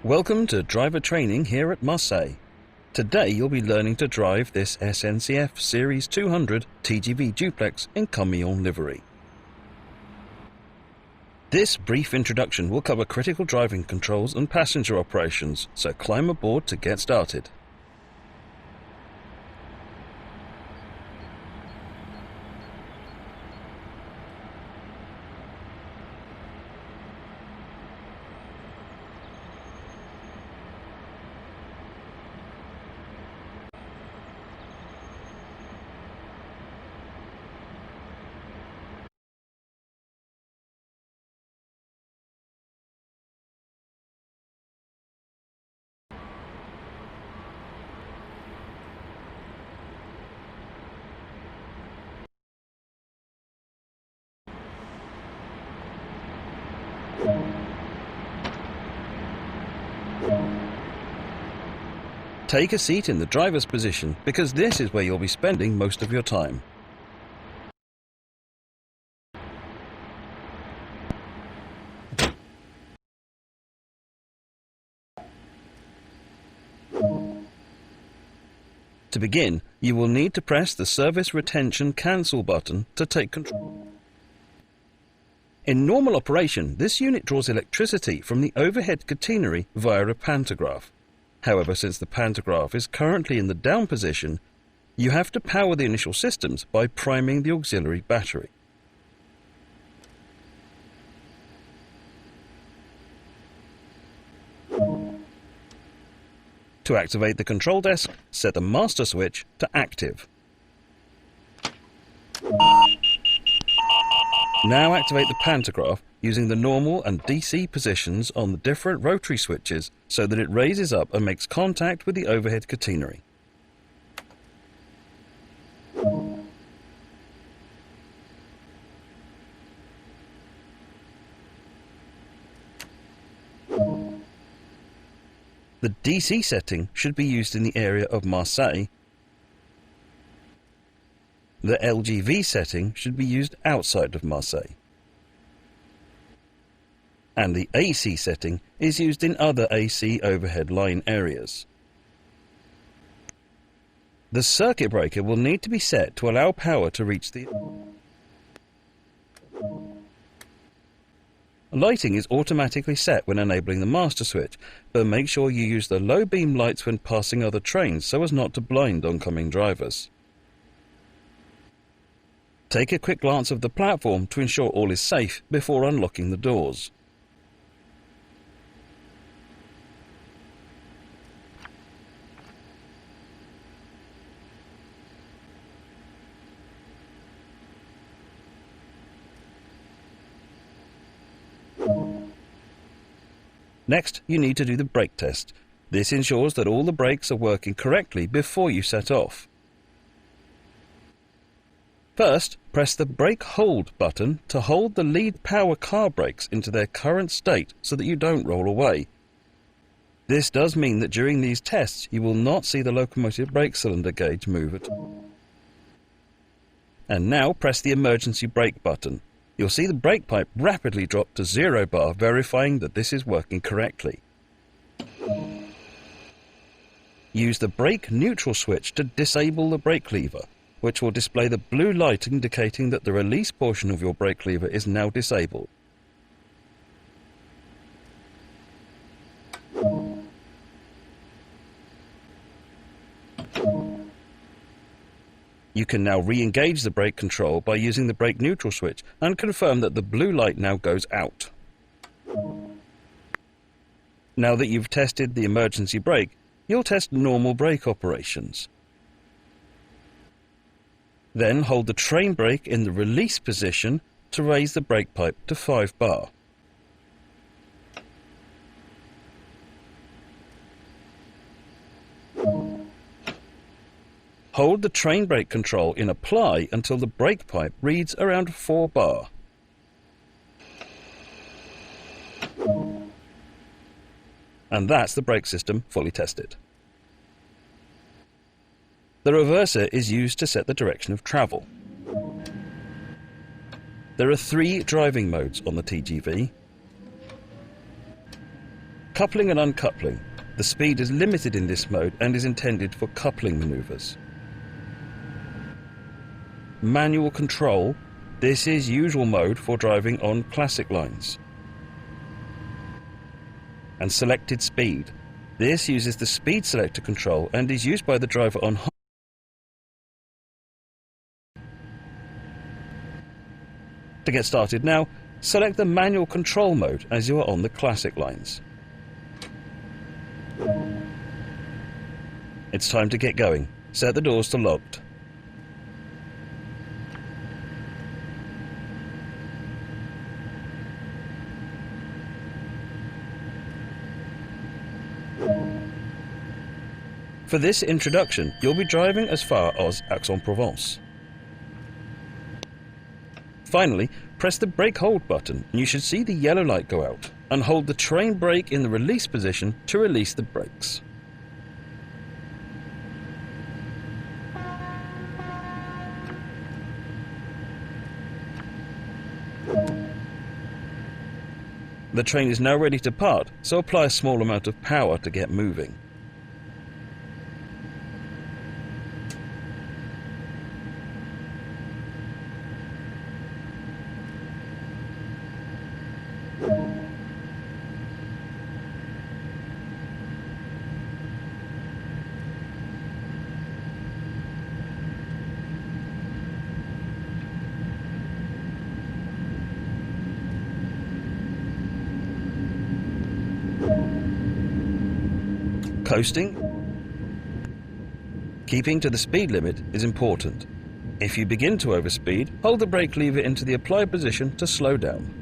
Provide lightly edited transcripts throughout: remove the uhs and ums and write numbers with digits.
Welcome to driver training here at Marseille. Today you'll be learning to drive this SNCF Series 200 TGV duplex in camion livery. This brief introduction will cover critical driving controls and passenger operations, so climb aboard to get started. Take a seat in the driver's position because this is where you'll be spending most of your time. To begin, you will need to press the service retention cancel button to take control. In normal operation, this unit draws electricity from the overhead catenary via a pantograph. However, since the pantograph is currently in the down position, you have to power the initial systems by priming the auxiliary battery. To activate the control desk, set the master switch to active. Now activate the pantograph using the normal and DC positions on the different rotary switches so that it raises up and makes contact with the overhead catenary. The DC setting should be used in the area of Marseille. The LGV setting should be used outside of Marseille. And the AC setting is used in other AC overhead line areas. The circuit breaker will need to be set to allow power to reach the... Lighting is automatically set when enabling the master switch, but make sure you use the low beam lights when passing other trains so as not to blind oncoming drivers. Take a quick glance of the platform to ensure all is safe before unlocking the doors. Next, you need to do the brake test. This ensures that all the brakes are working correctly before you set off. First, press the brake hold button to hold the lead power car brakes into their current state so that you don't roll away. This does mean that during these tests you will not see the locomotive brake cylinder gauge move at all. And now press the emergency brake button. You'll see the brake pipe rapidly drop to 0 bar, verifying that this is working correctly. Use the brake neutral switch to disable the brake lever, which will display the blue light indicating that the release portion of your brake lever is now disabled. You can now re-engage the brake control by using the brake neutral switch and confirm that the blue light now goes out. Now that you've tested the emergency brake, you'll test normal brake operations. Then hold the train brake in the release position to raise the brake pipe to 5 bar. Hold the train brake control in apply until the brake pipe reads around 4 bar. And that's the brake system fully tested. The reverser is used to set the direction of travel. There are 3 driving modes on the TGV: coupling and uncoupling. The speed is limited in this mode and is intended for coupling maneuvers. Manual control. This is usual mode for driving on classic lines. And selected speed. This uses the speed selector control and is used by the driver on high. To get started now, select the manual control mode as you are on the classic lines. It's time to get going. Set the doors to locked. For this introduction, you'll be driving as far as Aix-en-Provence. Finally, press the brake hold button and you should see the yellow light go out, and hold the train brake in the release position to release the brakes. The train is now ready to part, so apply a small amount of power to get moving. Coasting. Keeping to the speed limit is important. If you begin to overspeed, hold the brake lever into the applied position to slow down.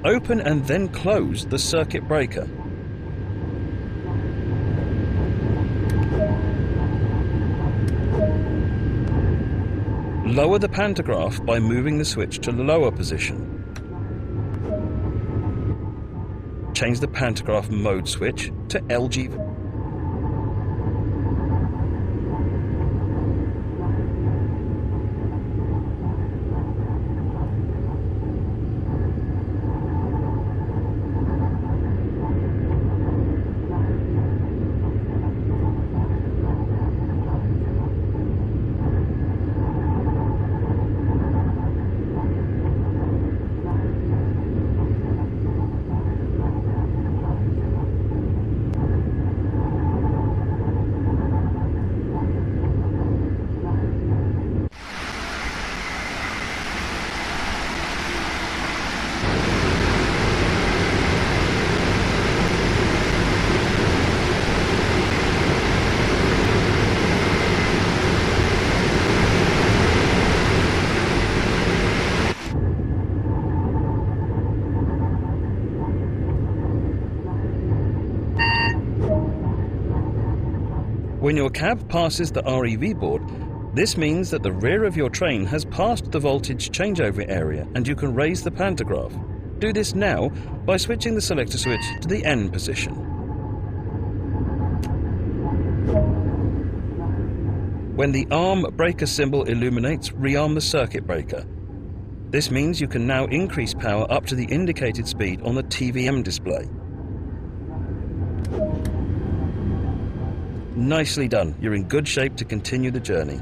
Open and then close the circuit breaker. Lower the pantograph by moving the switch to lower position. Change the pantograph mode switch to LGV. When your cab passes the REV board, this means that the rear of your train has passed the voltage changeover area and you can raise the pantograph. Do this now by switching the selector switch to the N position. When the arm breaker symbol illuminates, rearm the circuit breaker. This means you can now increase power up to the indicated speed on the TVM display. Nicely done. You're in good shape to continue the journey.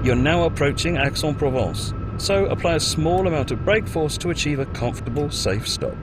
You're now approaching Aix-en-Provence, so apply a small amount of brake force to achieve a comfortable, safe stop.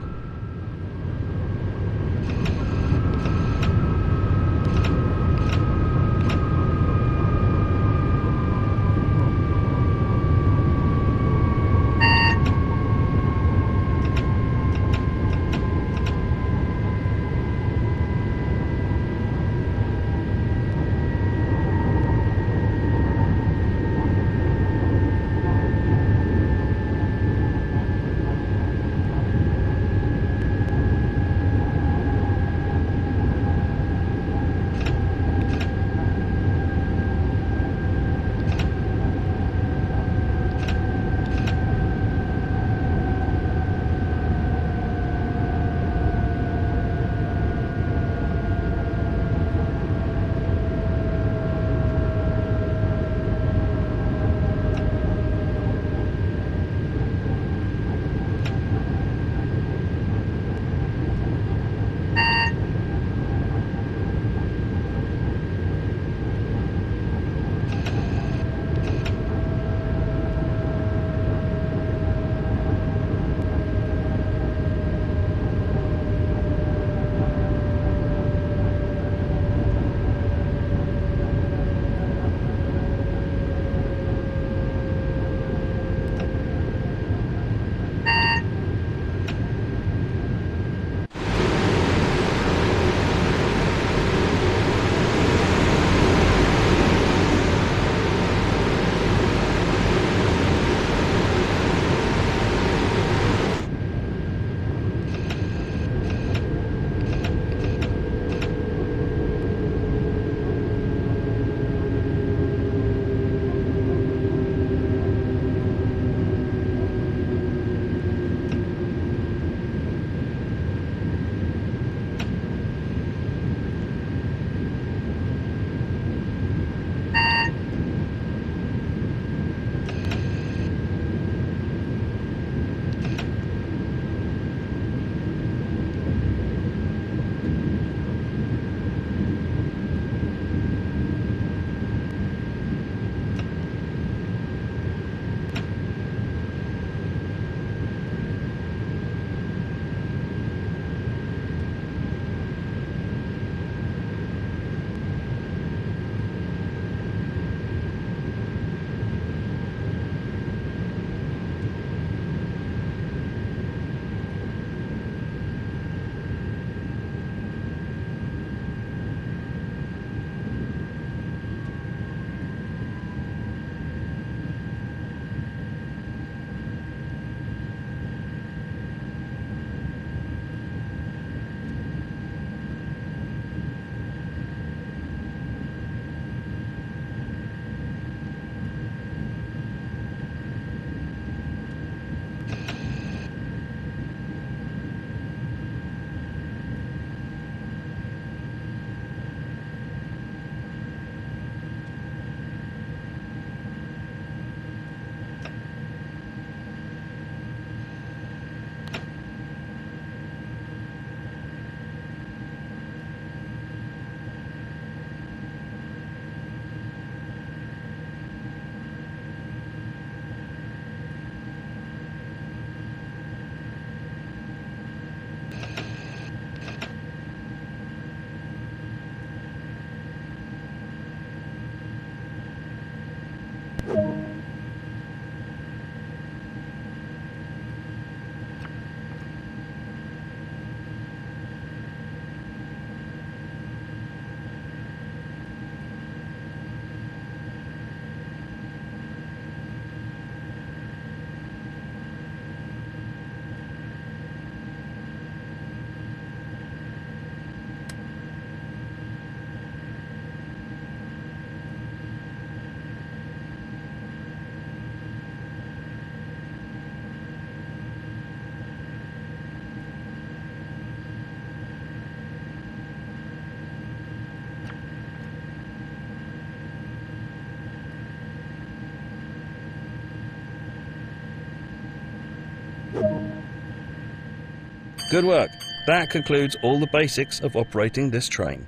Good work. That concludes all the basics of operating this train.